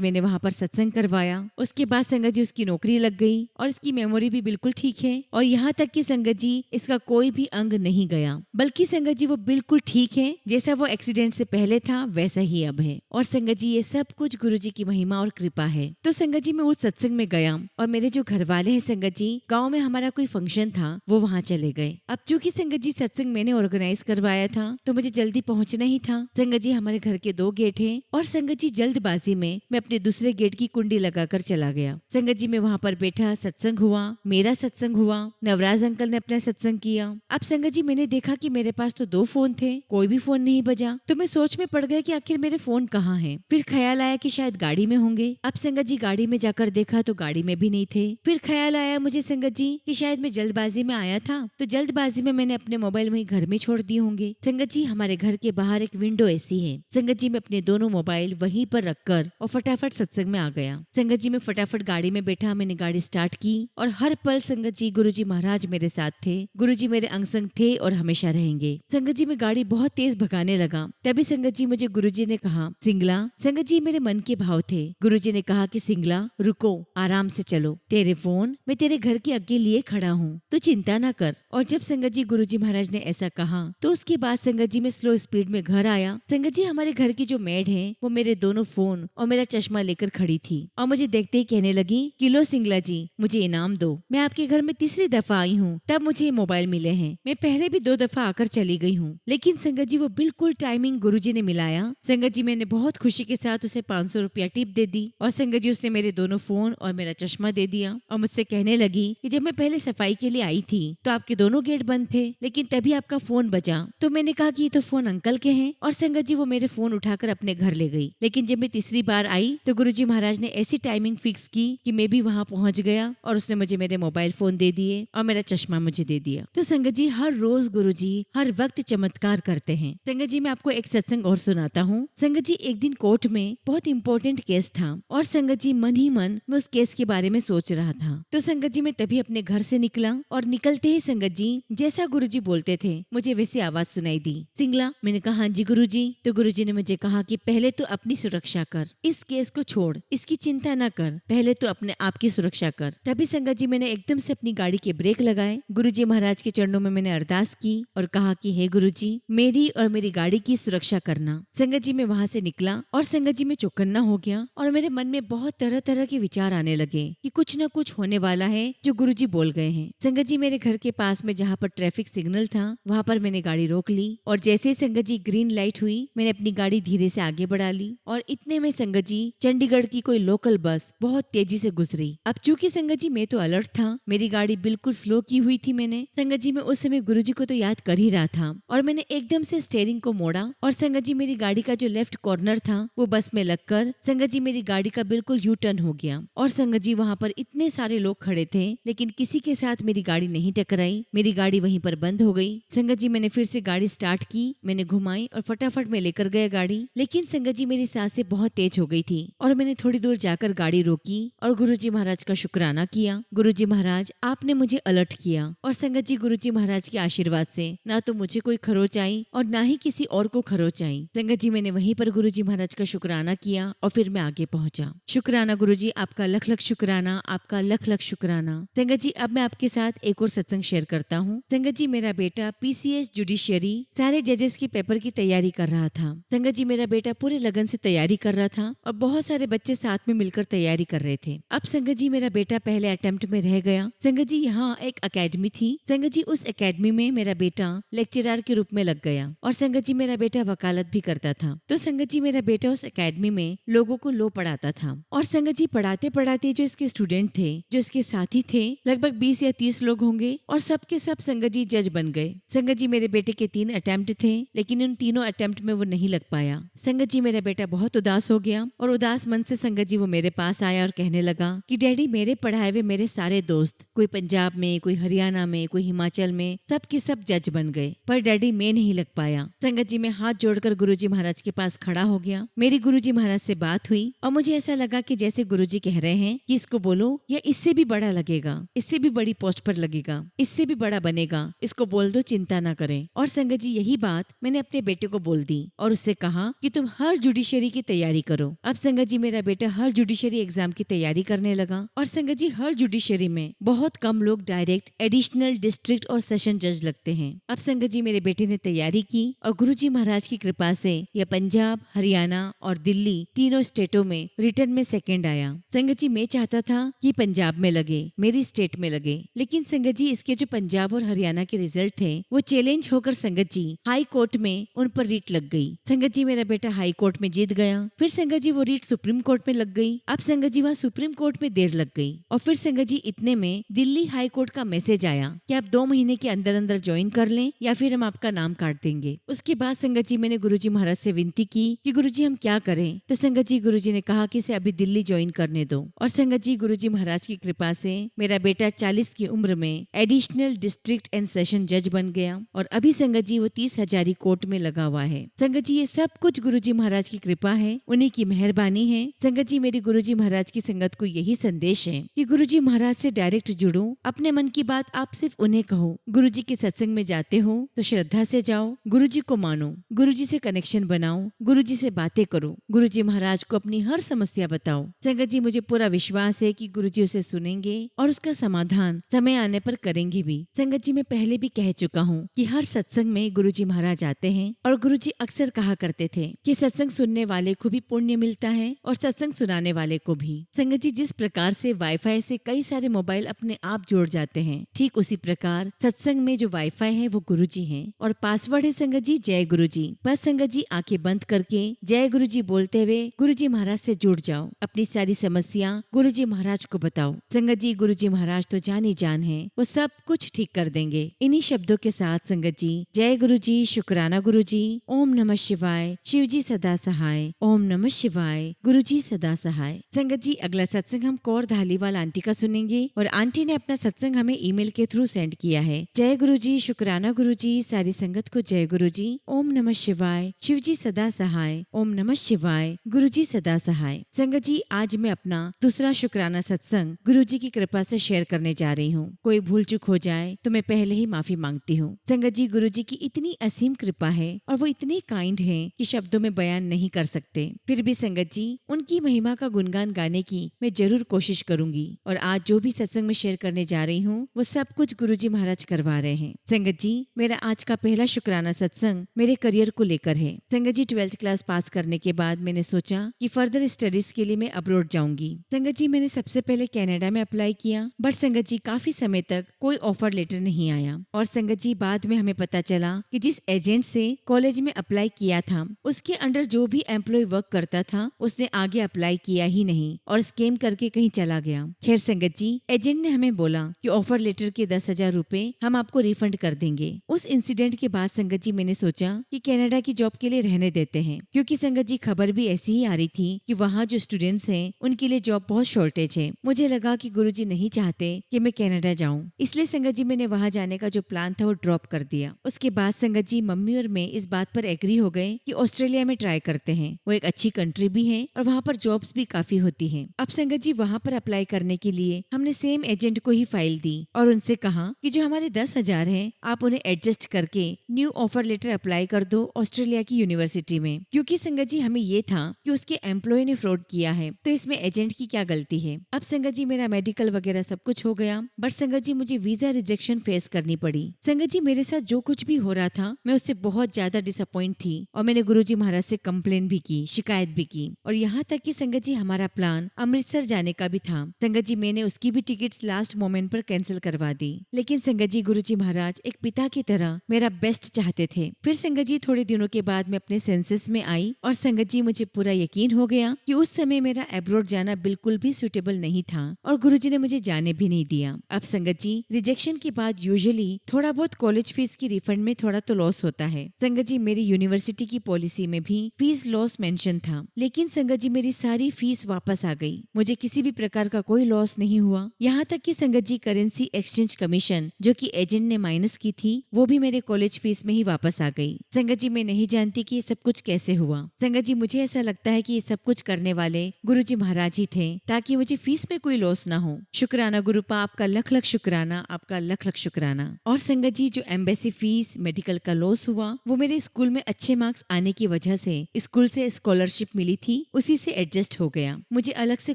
मैंने वहाँ पर सत्संग करवाया। उसके बाद संगत जी उसकी नौकरी लग गई और इसकी मेमोरी भी बिल्कुल ठीक है, और यहाँ तक कि संगत जी इसका कोई भी अंग नहीं गया, बल्कि संगत जी वो बिल्कुल ठीक है, जैसा वो एक्सीडेंट से पहले था वैसा ही अब है। और संगत जी ये सब कुछ गुरुजी की महिमा और कृपा है। तो संगत जी मैं उस सत्संग में गया और मेरे जो घर वाले हैं संगत जी, गाँव में हमारा कोई फंक्शन था वो वहाँ चले गए। अब चूंकि संगत जी सत्संग मैंने ऑर्गेनाइज करवाया था तो मुझे जल्दी पहुँचना ही था। संगत जी हमारे घर के 2 गेट हैं और संगत जी जल्दबाजी में मैं अपने दूसरे गेट की कुंडी लगाकर चला गया। संगत जी मैं वहाँ पर बैठा, सत्संग हुआ, मेरा सत्संग हुआ, नवराज अंकल ने अपना सत्संग किया। अब संगत जी मैंने देखा कि मेरे पास तो 2 फोन थे, कोई भी फोन नहीं बजा। तो मैं सोच में पड़ गया कि आखिर मेरे फोन कहाँ हैं। फिर ख्याल आया कि शायद गाड़ी में होंगे। अब संगत जी गाड़ी में जाकर देखा तो गाड़ी में भी नहीं थे। फिर ख्याल आया मुझे संगत जी कि शायद मैं जल्दबाजी में आया था, तो जल्दबाजी में मैंने अपने मोबाइल वहीं घर में छोड़ दिए होंगे। संगत जी हमारे घर के बाहर एक विंडो ऐसी है। संगत जी मैं अपने दोनों मोबाइल वहीं पर रखकर और फटाफट सत्संग में आ गया। संगत जी मैं फटाफट गाड़ी में बैठा, मैंने गाड़ी स्टार्ट की और हर पल संगत जी गुरुजी महाराज मेरे साथ थे। गुरुजी मेरे अंग संग थे और हमेशा रहेंगे। संगत जी मैं गाड़ी बहुत तेज भगाने लगा, तभी संगत जी मुझे गुरुजी ने कहा सिंगला। संगत जी मेरे मन के भाव थे। गुरुजी ने कहा कि सिंगला रुको, आराम से चलो, तेरे फोन मैं तेरे घर के आगे लिए खड़ा हूँ, तू चिंता ना कर। और जब संगत जी गुरुजी महाराज ने ऐसा कहा तो उसके बाद संगत जी में स्लो स्पीड में घर आया। संगत जी हमारे घर की जो मेड है वो मेरे दोनों फोन और मेरा चश्मा लेकर खड़ी थी और मुझे देखते ही कहने लगी कि लो सिंगला जी मुझे इनाम दो, मैं आपके घर में तीसरी दफा आई हूँ, तब मुझे ये मोबाइल मिले हैं। मैं पहले भी 2 दफा आकर चली गई हूँ, लेकिन संगत जी वो बिल्कुल टाइमिंग गुरुजी ने मिलाया। संगत जी मैंने बहुत खुशी के साथ उसे 500 रुपया टिप दे दी और संगत जी उसने मेरे दोनों फोन और मेरा चश्मा दे दिया और मुझसे कहने लगी कि जब मैं पहले सफाई के लिए आई थी तो आपके दोनों गेट बंद थे, लेकिन तभी आपका फोन बजा। तो मैंने कहा कि ये तो फोन अंकल के हैं, और संगत जी वो मेरे फोन उठाकर अपने घर ले गई। लेकिन जब मैं तीसरी बार आई तो गुरुजी महाराज ने ऐसी टाइमिंग फिक्स की कि मैं भी वहाँ पहुँच गया और उसने मुझे मेरे मोबाइल फोन दे दिए और मेरा चश्मा मुझे दे दिया। तो संगत जी हर रोज गुरुजी हर वक्त चमत्कार करते हैं। संगत जी मैं आपको एक सत्संग और सुनाता हूँ। संगत जी एक दिन कोर्ट में बहुत इंपॉर्टेंट केस था और संगत जी मन ही मन मैं उस केस के बारे में सोच रहा था। तो संगत जी मैं तभी अपने घर से निकला और निकलते ही संगत जी जैसा गुरुजी बोलते थे मुझे वैसी आवाज सुनाई दी, सिंगला। मैंने कहा हाँ जी गुरुजी। तो गुरुजी ने मुझे कहा कि पहले तो अपनी सुरक्षा कर, इस केस को छोड़, इसकी चिंता न कर, पहले तो अपने आप की सुरक्षा कर। तभी संगत जी मैंने एकदम से अपनी गाड़ी के ब्रेक लगाए, गुरुजी महाराज के चरणों में मैंने अरदास की और कहा कि हे गुरुजी मेरी और मेरी गाड़ी की सुरक्षा करना। संगत जी मैं वहाँ से निकला और संगत जी में चौकन्ना हो गया और मेरे मन में बहुत तरह तरह के विचार आने लगे कि कुछ न कुछ होने वाला है जो गुरुजी बोल गए हैं। संगत जी मेरे घर के पास में जहाँ पर ट्रैफिक सिग्नल था वहाँ पर मैंने गाड़ी रोक ली और जैसे संगत जी ग्रीन लाइट हुई मैंने अपनी गाड़ी धीरे से आगे बढ़ा ली और इतने में संगत जी चंडीगढ़ की कोई लोकल बस बहुत तेजी से गुजरी। अब चूंकि संगत जी मैं तो अलर्ट था, मेरी गाड़ी बिल्कुल स्लो की हुई थी। मैंने संगत जी मैं उस समय गुरुजी को तो याद कर ही रहा था और मैंने एकदम से स्टीयरिंग को मोड़ा और संगत जी मेरी गाड़ी का जो लेफ्ट कॉर्नर था वो बस में लगकर संगत जी मेरी गाड़ी का बिल्कुल यू टर्न हो गया। और संगत जी वहाँ पर इतने सारे लोग खड़े थे लेकिन किसी के साथ मेरी गाड़ी नहीं टकराई, मेरी गाड़ी वहीं पर बंद हो गई। संगत जी मैंने फिर से गाड़ी स्टार्ट की, मैंने घुमाई और फटाफट में लेकर गया गाड़ी। लेकिन संगत जी मेरी सांसें बहुत तेज हो गई थी और मैंने थोड़ी दूर जाकर गाड़ी रोकी और गुरुजी महाराज का शुक्राना किया। गुरुजी महाराज आपने मुझे अलर्ट किया और संगत जी गुरुजी महाराज के आशीर्वाद से ना तो मुझे कोई खरोच आई और ना ही किसी और को खरोच आई। संगत जी मैंने वहीं पर गुरुजी महाराज का शुक्राना किया और फिर मैं आगे पहुंचा। शुक्राना गुरुजी, आपका लख लख शुक्राना, आपका लख लख शुक्राना। संगत जी अब मैं आपके साथ एक और सत्संग शेयर करता हूँ। संगत जी मेरा बेटा पीसीएस जुडिशियरी सारे जजेस के पेपर की तैयारी कर रहा था। संगत जी मेरा बेटा पूरे लगन से तैयारी कर रहा था और बहुत सारे बच्चे साथ में मिलकर तैयारी कर रहे थे। अब संगत जी मेरा बेटा पहले अटेम्प्ट में रह गया। संगत जी यहाँ एक एकेडमी थी। संगत जी उस एकेडमी में मेरा बेटा लेक्चरर के रूप में लग गया और संगत जी मेरा बेटा वकालत भी करता था। तो संगत जी मेरा बेटा उस एकेडमी में लोगों को लॉ पढ़ाता था और संगत जी पढ़ाते पढ़ाते जो इसके स्टूडेंट थे, जो इसके साथी थे, लगभग 20 या 30 लोग होंगे, और सबके सब संगत जी जज बन गए। संगत जी मेरे बेटे के 3 अटेम्प्ट थे, लेकिन उन तीनों अटेम्प्ट में वो नहीं लग पाया। संगत जी मेरा बेटा बहुत उदास हो गया, और उदास मन से संगत जी वो मेरे पास आया और कहने लगा कि डैडी, मेरे पढ़ाए हुए मेरे सारे दोस्त, कोई पंजाब में, कोई हरियाणा में, कोई हिमाचल में, सब के सब जज बन गए, पर डैडी मैं नहीं लग पाया। संगत जी मैं हाथ जोड़कर गुरुजी महाराज के पास खड़ा हो गया। मेरी गुरुजी महाराज से बात हुई और मुझे ऐसा लगा कि जैसे गुरुजी कह रहे हैं कि इसको बोलो, या इससे भी बड़ा लगेगा, इससे भी बड़ी पोस्ट पर लगेगा, इससे भी बड़ा बनेगा, इसको बोल दो, चिंता ना करें। और संगत जी यही बात मैंने अपने बेटे को बोल दी और उससे कहा कि तुम हर जुडिशरी की तैयारी करो। अब संगत जी मेरा बेटा हर जुडिशरी एग्जाम की तैयारी करने लगा, और संगत जी हर जुडिशरी में बहुत कम लोग डायरेक्ट, एडिशनल, डिस्ट्रिक्ट और सेशन जज लगते हैं। अब संगत जी मेरे बेटे ने तैयारी की और गुरुजी महाराज की कृपा से यह पंजाब, हरियाणा और दिल्ली तीनों स्टेटों में रिटर्न में सेकंड आया। संगत जी मैं चाहता था कि पंजाब में लगे, मेरी स्टेट में लगे, लेकिन संगत जी इसके जो पंजाब और हरियाणा के रिजल्ट थे वो चैलेंज होकर संगत जी हाई कोर्ट में उन पर रीट लग गई। संगत जी मेरा बेटा हाई कोर्ट में जीत गया, फिर संगत जी वो रीट सुप्रीम कोर्ट में लग गई। अब संगत जी वहाँ सुप्रीम कोर्ट में देर लग गई, और फिर संगत जी इतने में दिल्ली हाई कोर्ट का मैसेज आया कि आप 2 महीने के अंदर अंदर ज्वाइन कर लें या फिर हम आपका नाम काट देंगे। उसके बाद संगत जी मैंने गुरुजी महाराज से विनती की कि गुरुजी हम क्या करें, तो संगत जी गुरुजी ने कहा कि इसे अभी दिल्ली ज्वाइन करने दो। और संगत जी गुरुजी महाराज की कृपा से मेरा बेटा 40 की उम्र में एडिशनल, डिस्ट्रिक्ट एंड सेशन जज बन गया, और अभी संगत जी वो 30 हजारी कोर्ट में लगा हुआ है। संगत जी ये सब कुछ गुरुजी महाराज की कृपा है, उन्हीं की मेहरबानी है। संगत जी मेरी गुरुजी महाराज की संगत को यही संदेश है कि गुरुजी महाराज से डायरेक्ट जुड़ो, अपने मन की बात आप सिर्फ उन्हें कहो। गुरुजी के सत्संग में जाते हो तो श्रद्धा से जाओ, गुरुजी को मानो, गुरुजी से कनेक्शन बनाओ, गुरुजी से बातें करो, गुरुजी महाराज को अपनी हर समस्या बताओ। संगत जी मुझे पूरा विश्वास है कि गुरुजी उसे सुनेंगे और उसका समाधान समय आने पर करेंगे भी। संगत जी मैं पहले भी कह चुका हूँ कि हर सत्संग में गुरुजी महाराज आते हैं, और गुरुजी अक्सर कहा करते थे कि सत्संग सुनने वाले को भी पुण्य मिलता है और सत्संग सुनाने वाले को भी। संगत जी जिस प्रकार से वाईफाई से कई सारे मोबाइल अपने आप जोड़ जाते हैं, ठीक उसी प्रकार सत्संग में जो वाईफाई है वो गुरुजी हैं, और पासवर्ड है संगत जी जय गुरुजी। बस संगत जी आंखें बंद करके जय गुरुजी बोलते हुए गुरुजी महाराज से जुड़ जाओ, अपनी सारी समस्या गुरुजी महाराज को बताओ। संगत जी गुरुजी महाराज तो जान ही जान है, वो सब कुछ ठीक कर देंगे। इन्हीं शब्दों के साथ संगत जी जय गुरुजी, शुक्राना गुरुजी, ओम नमः शिवाय, शिवजी सदा सहाय, ओम नमः शिवाय, गुरुजी सदा सहाय। संगत जी अगला सत्संग हम कौर धालीवाल आंटी का सुनेंगे, और आंटी ने अपना सत्संग हमें ईमेल के थ्रू सेंड किया है। जय गुरुजी, शुक्राना गुरुजी, सारी संगत को जय गुरुजी, ओम नमः शिवाय, शिवजी सदा सहाय, ओम नमः शिवाय, गुरुजी सदा सहाय। संगत जी आज मैं अपना दूसरा शुक्राना सत्संग गुरुजी की कृपा से शेयर करने जा रही हूँ। कोई भूल चूक हो जाए तो मैं पहले ही माफी मांगती हूँ। संगत जी गुरुजी की इतनी असीम कृपा है और वो इतने काइंड हैं कि शब्दों में बयान नहीं कर सकते। फिर भी संगत जी उनकी महिमा का गुणगान गाने की मैं जरूर कोशिश करूंगी, और आज जो भी सत्संग में शेयर करने जा रही हूँ वो सब कुछ गुरुजी महाराज करवा रहे हैं। संगत जी मेरा आज का पहला शुक्राना सत्संग मेरे करियर को लेकर है। संगत जी 12th क्लास पास करने के बाद मैंने सोचा कि फर्दर स्टडीज के लिए मैं अब्रॉड जाऊंगी। संगत जी मैंने सबसे पहले कनाडा में अप्लाई किया, बट संगत जी काफी समय तक कोई ऑफर लेटर नहीं आया। और संगत जी बाद में हमें पता चला कि जिस एजेंट से कॉलेज में अप्लाई किया था उसके अंडर जो भी एम्प्लॉय वर्क करता था उसने आगे अप्लाई किया ही नहीं और स्कैम करके कहीं चला गया। खैर संगत जी एजेंट ने हमें बोला कि ऑफर लेटर के 10,000 रुपए हम आपको रिफंड कर देंगे। उस इंसिडेंट के बाद संगत जी मैंने सोचा कि कनाडा की जॉब के लिए रहने देते हैं, क्योंकि संगत जी खबर भी ऐसी ही आ रही थी कि वहाँ जो स्टूडेंट्स हैं उनके लिए जॉब बहुत शॉर्टेज है। मुझे लगा कि गुरुजी नहीं चाहते कि मैं कनाडा जाऊं, इसलिए संगत जी मैंने वहाँ जाने का जो प्लान था वो ड्रॉप कर दिया। उसके बाद संगत जी मम्मी और मैं इस बात पर एग्री हो गए कि ऑस्ट्रेलिया में ट्राई करते हैं, वो एक अच्छी कंट्री भी है और वहाँ पर जॉब्स भी काफी होती हैं। अब संगत जी वहाँ पर अप्लाई करने के लिए हमने सेम एजेंट को ही फाइल दी और उनसे कहा कि जो हमारे 10,000 हैं आप उन्हें एडजस्ट करके न्यू ऑफर लेटर अप्लाई कर दो ऑस्ट्रेलिया की यूनिवर्सिटी में, क्योंकि संगत जी हमें ये था कि उसके एम्प्लॉय ने फ्रॉड किया है तो इसमें एजेंट की क्या गलती है। अब संगत जी मेरा मेडिकल वगैरह सब कुछ हो गया, बट संगत जी मुझे वीजा रिजेक्शन फेस करनी पड़ी। संगत जी मेरे साथ जो कुछ भी हो रहा था मैं उससे बहुत ज्यादा डिसअपॉइंट थी और मैंने गुरुजी महाराज से कंप्लेन भी की, शिकायत भी की, और यहाँ तक कि संगत जी हमारा प्लान अमृतसर जाने का भी था। संगत जी मैंने उसकी भी टिकट्स लास्ट मोमेंट पर कैंसिल करवा दी, लेकिन संगत जी गुरुजी महाराज एक पिता की तरह मेरा बेस्ट चाहते थे। फिर संगत जी थोड़े दिनों के बाद मैं अपने सेंसेस में आई और संगत जी मुझे पूरा यकीन हो गया कि उस समय मेरा अब्रॉड जाना बिल्कुल भी सुटेबल नहीं था और गुरुजी ने मुझे जाने भी नहीं दिया। अब संगत जी, रिजेक्शन के बाद यूजुअली थोड़ा बहुत कॉलेज फीस की रिफंड में थोड़ा तो लॉस होता है। संगत जी, मेरी यूनिवर्सिटी की पॉलिसी में भी फीस लॉस मेंशन था, लेकिन संगत जी मेरी सारी फीस वापस आ गई। मुझे किसी भी प्रकार का कोई लॉस नहीं हुआ। यहाँ तक कि संगत जी करेंसी एक्सचेंज कमीशन जो कि एजेंट ने माइनस की थी वो भी मेरे कॉलेज फीस में ही वापस आ गई। संगत जी, मैं नहीं जानती कि ये सब कुछ कैसे हुआ। संगत जी, मुझे ऐसा लगता है कि ये सब कुछ करने वाले गुरुजी महाराज ही थे ताकि मुझे फीस में कोई लॉस ना हो। शुक्राना गुरुपा, आपका लख लख शुक्राना, आपका लख लख शुक्राना। और संगत जी, जो एम्बेसी फीस, मेडिकल का लॉस हुआ वो मेरे स्कूल में अच्छे मार्क्स आने की वजह से स्कूल से स्कॉलरशिप मिली थी, उसी से एडजस्ट हो गया। मुझे अलग से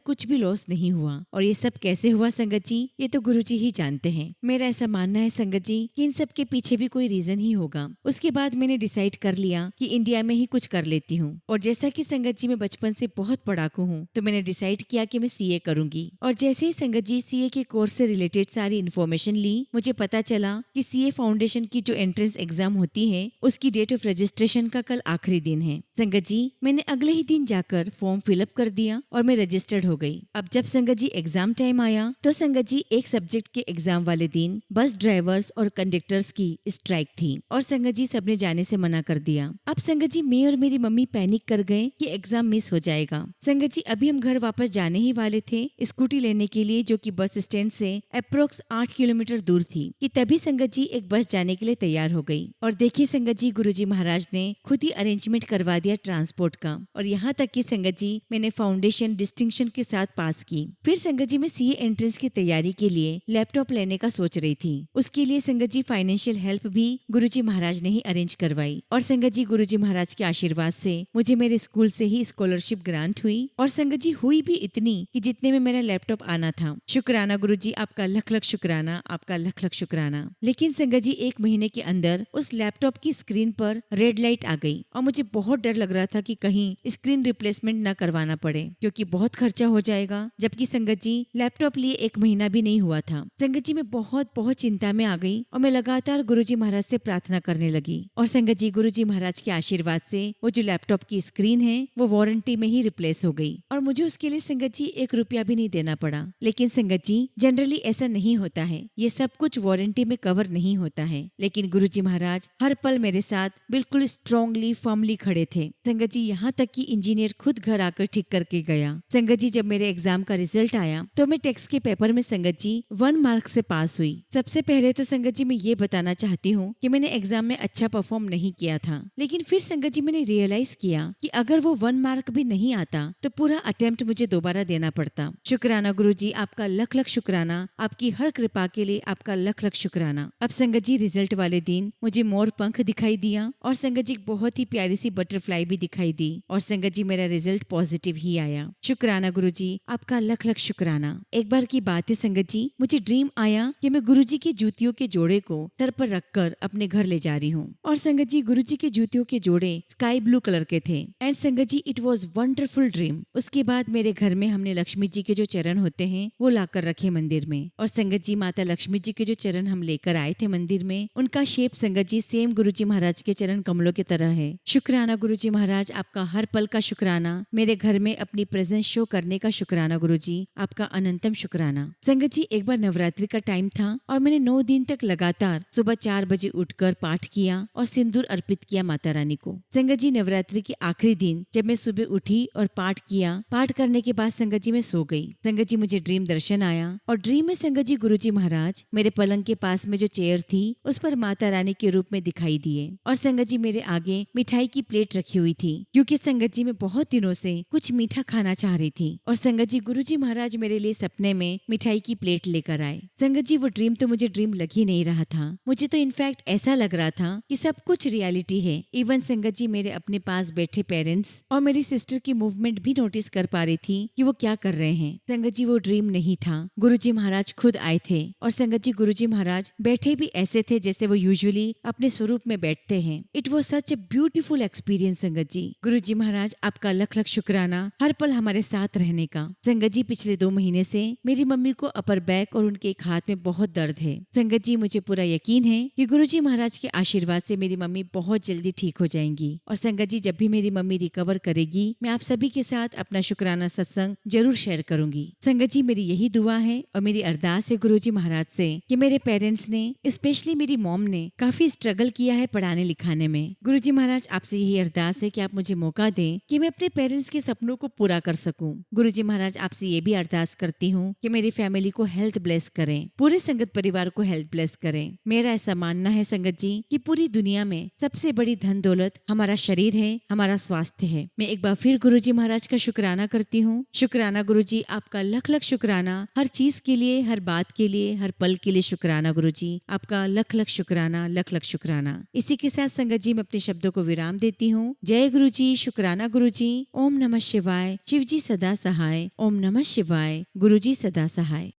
कुछ भी लॉस नहीं हुआ। और ये सब कैसे हुआ संगत जी, ये तो गुरुजी ही जानते हैं। मेरा ऐसा मानना है संगत जी कि इन सब के पीछे भी कोई रीजन ही होगा। उसके बाद मैंने डिसाइड कर लिया कि इंडिया में ही कुछ कर लेती हूँ। और जैसा कि संगत जी मैं बचपन से बहुत पढ़ाकू हूँ तो मैंने डिसाइड किया कि मैं सीए करूंगी। और जैसे ही संगत जी सीए के कोर्स से रिलेटेड सारी इन्फॉर्मेशन ली, मुझे पता चला कि सीए फाउंडेशन की जो एंट्रेंस एग्जाम होती है उसकी डेट ऑफ रजिस्ट्रेशन का कल आखिरी दिन है। संगत जी, मैंने अगले ही दिन जाकर फॉर्म फिलअप कर दिया और मैं रजिस्टर्ड हो गई। अब जब संगत जी एग्जाम टाइम आया तो संगत जी एक सब्जेक्ट के एग्जाम वाले दिन बस ड्राइवर्स और कंडक्टर्स की स्ट्राइक थी और संगत जी सबने जाने से मना कर दिया। अब संगत जी, मैं और मेरी मम्मी पैनिक कर गए कि एग्जाम मिस हो जाएगा। संगत जी, अभी हम घर वापस जाने ही वाले थे स्कूटी लेने के लिए, जो कि बस स्टैंड से अप्रोक्स 8 किलोमीटर दूर थी, कि तभी संगत जी एक बस जाने के लिए तैयार हो गई। और देखिए संगत जी, गुरुजी महाराज ने खुद ही अरेंजमेंट करवा दिया ट्रांसपोर्ट का। और यहाँ तक कि संगत जी मैंने फाउंडेशन डिस्टिंक्शन के साथ पास की। फिर संगत जी मैं सीए एंट्रेंस की तैयारी के लिए लैपटॉप लेने का सोच रही थी। उसके लिए संगत जी फाइनेंशियल हेल्प भी गुरुजी महाराज ने ही अरेंज करवाई। और संगत जी, गुरुजी महाराज के आशीर्वाद से मुझे मेरे स्कूल से ही स्कॉलरशिप ग्रांट हुई। और संगत जी हुई भी इतनी कि जितने में मेरा लैपटॉप आना था। शुक्राना गुरुजी, आपका लख लख शुक्राना, आपका लख लख शुक्राना। लेकिन संगत जी 1 महीने के अंदर उस लैपटॉप की स्क्रीन पर रेड लाइट आ गई और मुझे बहुत डर लग रहा था कि कहीं स्क्रीन रिप्लेसमेंट न करवाना पड़े, क्योंकि बहुत खर्चा हो जाएगा। जबकि संगत जी लैपटॉप लिए 1 महीना भी नहीं हुआ था। संगत जी मैं बहुत चिंता में आ गई और मैं लगातार गुरुजी महाराज से प्रार्थना करने लगी। और संगत जी, गुरुजी महाराज के आशीर्वाद से वो जो लैपटॉप की स्क्रीन है वो वारंटी में ही रिप्लेस हो गई और मुझे उसके लिए संगत जी 1 रुपया भी नहीं देना पड़ा। लेकिन संगत जी, जनरली ऐसा नहीं होता है, ये सब कुछ वारंटी में कवर नहीं होता है। लेकिन गुरुजी महाराज हर पल मेरे साथ बिल्कुल स्ट्रांगली फर्मली खड़े थे। संगत जी, यहाँ तक कि इंजीनियर खुद घर आकर ठीक करके गया। संगत जी, जब मेरे एग्जाम का रिजल्ट आया तो मैं टेक्स्ट के पेपर में संगत जी 1 मार्क से पास हुई। सबसे पहले तो संगत जी मैं ये बताना चाहती हूँ कि मैंने एग्जाम में अच्छा परफॉर्म नहीं किया था, लेकिन फिर संगत जी मैंने रियलाइज किया कि अगर वो 1 मार्क भी नहीं आता तो पूरा अटेम्प्ट मुझे दोबारा देना पड़ता। शुक्राना गुरुजी, आपका लख लख शुक्राना, आपकी हर कृपा के लिए आपका लख लख शुक्राना। अब संगत जी रिजल्ट वाले दिन मुझे मोर पंख दिखाई दिया और संगत जी बहुत ही प्यारी सी बटरफ्लाई भी दिखाई दी। और संगत जी मेरा रिजल्ट पॉजिटिव ही आया। शुक्राना गुरुजी, आपका लख लख शुक्राना। एक बार की बात है संगत जी, मुझे ड्रीम आया कि मैं गुरुजी की जूतियों के जोड़े को सर पर रखकर अपने घर ले जा रही हूँ। और संगत जी गुरुजी के जूतियों के जोड़े स्काई ब्लू कलर के थे। एंड संगत जी इट वॉज वंडरफुल ड्रीम। उसके बाद मेरे घर में हमने लक्ष्मी जी के जो चरण होते हैं वो लाकर रखे मंदिर में। और संगत जी माता लक्ष्मी जी के जो चरण हम लेकर आए थे मंदिर में, उनका शेप संगत जी सेम गुरुजी महाराज के चरण कमलों की तरह है। शुक्राना गुरुजी महाराज, आपका हर पल का शुक्राना। मेरे घर में अपनी प्रेजेंस शो करने का शुक्राना गुरुजी, आपका अनंतम शुक्राना। संगत जी एक बार नवरात्रि का टाइम था और मैंने 9 दिन तक लगातार सुबह 4 बजे उठकर पाठ किया और सिंदूर अर्पित किया माता रानी को। संगत जी नवरात्रि के आखिरी दिन जब मैं सुबह उठी और पाठ किया, पाठ करने के बाद संगत जी मैं सो गई। संगत जी मुझे ड्रीम दर्शन आया और ड्रीम में संगत जी गुरुजी महाराज मेरे पलंग के पास में जो चेयर थी उस पर माता रानी के रूप में दिखाई दिए। और संगत जी मेरे आगे मिठाई की प्लेट रखी हुई थी, क्योंकि संगत जी मैं बहुत दिनों से कुछ मीठा खाना चाह रही थी। और संगत जी गुरुजी महाराज मेरे लिए सपने में मिठाई की प्लेट लेकर आए। संगत जी वो ड्रीम तो मुझे ड्रीम लग ही नहीं रहा था, मुझे तो इनफैक्ट ऐसा लग रहा था कि सब कुछ रियलिटी है। इवन संगत जी मेरे अपने पास बैठे पेरेंट्स और मेरी सिस्टर की मूवमेंट भी नोटिस कर पा रही थी कि वो क्या कर रहे हैं। संगत जी वो ड्रीम नहीं था, गुरुजी महाराज खुद आए थे। और संगत जी गुरुजी महाराज बैठे भी ऐसे थे जैसे वो यूजुअली अपने स्वरूप में बैठते हैं। It was such a beautiful experience. संगत जी गुरुजी महाराज, आपका लख लख शुक्राना हर पल हमारे साथ रहने का। संगत जी पिछले 2 महीने से मेरी मम्मी को अपर बैक और उनके एक हाथ में बहुत दर्द है। संगत जी मुझे पूरा यकीन है कि गुरुजी महाराज के आशीर्वाद से मेरी मम्मी बहुत जल्दी ठीक हो जाएंगी। और संगत जी जब भी मेरी मम्मी रिकवर करेगी, मैं आप सभी के साथ साथ अपना शुक्राना सत्संग जरूर शेयर करूंगी। संगत जी, मेरी यही दुआ है और मेरी अरदास है गुरुजी महाराज से कि मेरे पेरेंट्स ने, स्पेशली मेरी मॉम ने, काफी स्ट्रगल किया है पढ़ाने लिखाने में। गुरुजी महाराज, आपसे यही अरदास है कि आप मुझे मौका दें कि मैं अपने पेरेंट्स के सपनों को पूरा कर सकूं। गुरुजी महाराज, आपसे ये भी अरदास करती हूँ कि मेरी फैमिली को हेल्थ ब्लेस करें, पूरे संगत परिवार को हेल्थ ब्लेस करें। मेरा ऐसा मानना है संगत जी कि पूरी दुनिया में सबसे बड़ी धन दौलत हमारा शरीर है, हमारा स्वास्थ्य है। मैं एक बार फिर गुरुजी महाराज का शुक्राना करती हूँ। शुक्राना गुरुजी, आपका लख लख शुक्राना, हर चीज के लिए, हर बात के लिए, हर पल के लिए शुक्राना गुरुजी, आपका लख लख शुक्राना, लख लख शुक्राना। इसी के साथ संगत जी मैं अपने शब्दों को विराम देती हूँ। जय गुरुजी, शुक्राना गुरुजी। ओम नमः शिवाय। शिव जी सदा सहाय। ओम नमः शिवाय। गुरुजी सदा सहाय।